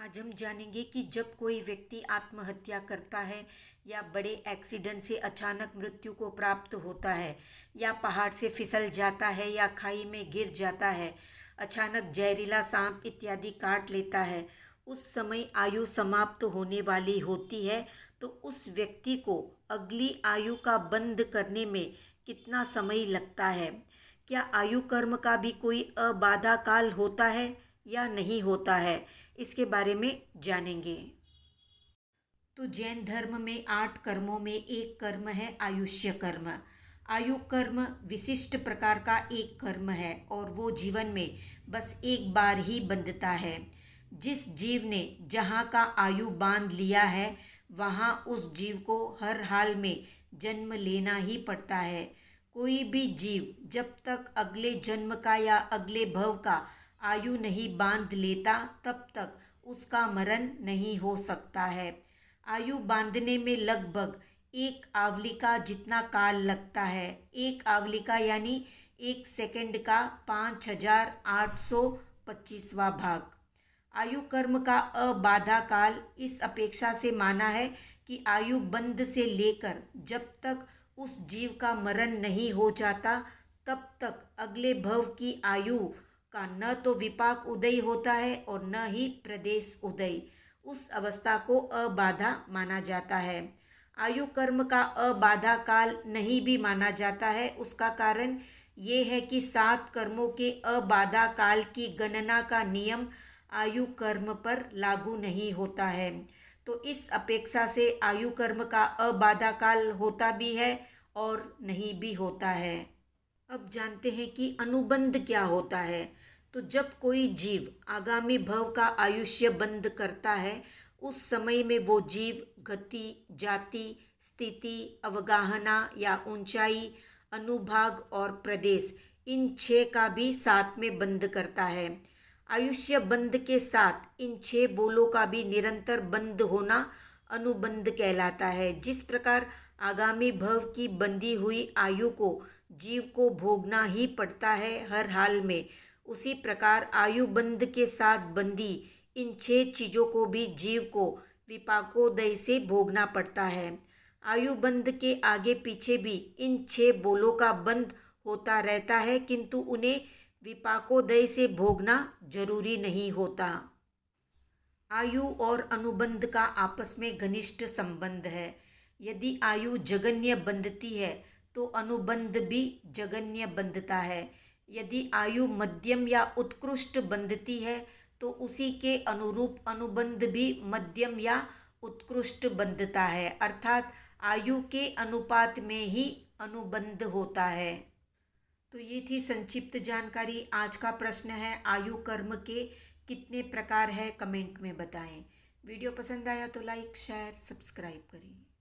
आज हम जानेंगे कि जब कोई व्यक्ति आत्महत्या करता है या बड़े एक्सीडेंट से अचानक मृत्यु को प्राप्त होता है या पहाड़ से फिसल जाता है या खाई में गिर जाता है, अचानक जहरीला सांप इत्यादि काट लेता है, उस समय आयु समाप्त होने वाली होती है। तो उस व्यक्ति को अगली आयु का बंद करने में कितना समय लगता है? क्या आयु कर्म का भी कोई अबाधा काल होता है या नहीं होता है? इसके बारे में जानेंगे। तो जैन धर्म में 8 कर्मों में एक कर्म है आयुष्य कर्म। आयु कर्म विशिष्ट प्रकार का एक कर्म है और वो जीवन में बस एक बार ही बंधता है। जिस जीव ने जहाँ का आयु बांध लिया है वहाँ उस जीव को हर हाल में जन्म लेना ही पड़ता है। कोई भी जीव जब तक अगले जन्म का या अगले भव का आयु नहीं बांध लेता तब तक उसका मरण नहीं हो सकता है। आयु बांधने में लगभग एक आवलिका जितना काल लगता है। एक आवलिका यानी 1 सेकंड का 5825वां भाग। आयु कर्म का अबाधा काल इस अपेक्षा से माना है कि आयु बंध से लेकर जब तक उस जीव का मरण नहीं हो जाता तब तक अगले भव की आयु का न तो विपाक उदय होता है और न ही प्रदेश उदय। उस अवस्था को अबाधा माना जाता है। आयु कर्म का अबाधा काल नहीं भी माना जाता है। उसका कारण ये है कि 7 कर्मों के अबाधा काल की गणना का नियम आयु कर्म पर लागू नहीं होता है। तो इस अपेक्षा से आयु कर्म का अबाधा काल होता भी है और नहीं भी होता है। अब जानते हैं कि अनुबंध क्या होता है। तो जब कोई जीव आगामी भव का आयुष्य बंद करता है उस समय में वो जीव गति, जाति, स्थिति, अवगाहना या ऊंचाई, अनुभाग और प्रदेश इन 6 का भी साथ में बंद करता है। आयुष्य बंद के साथ इन 6 बोलों का भी निरंतर बंद होना अनुबंध कहलाता है। जिस प्रकार आगामी भव की बंधी हुई आयु को जीव को भोगना ही पड़ता है हर हाल में, उसी प्रकार आयु बंध के साथ बंधी इन 6 चीज़ों को भी जीव को विपाकोदय से भोगना पड़ता है। आयु बंध के आगे पीछे भी इन 6 बोलों का बंध होता रहता है किंतु उन्हें विपाकोदय से भोगना जरूरी नहीं होता। आयु और अनुबंध का आपस में घनिष्ठ संबंध है। यदि आयु जगन्य बंधती है तो अनुबंध भी जगन्य बंधता है। यदि आयु मध्यम या उत्कृष्ट बंधती है तो उसी के अनुरूप अनुबंध भी मध्यम या उत्कृष्ट बंधता है, अर्थात आयु के अनुपात में ही अनुबंध होता है। तो ये थी संक्षिप्त जानकारी। आज का प्रश्न है आयु कर्म के कितने प्रकार है, कमेंट में बताएं। वीडियो पसंद आया तो लाइक, शेयर, सब्सक्राइब करें।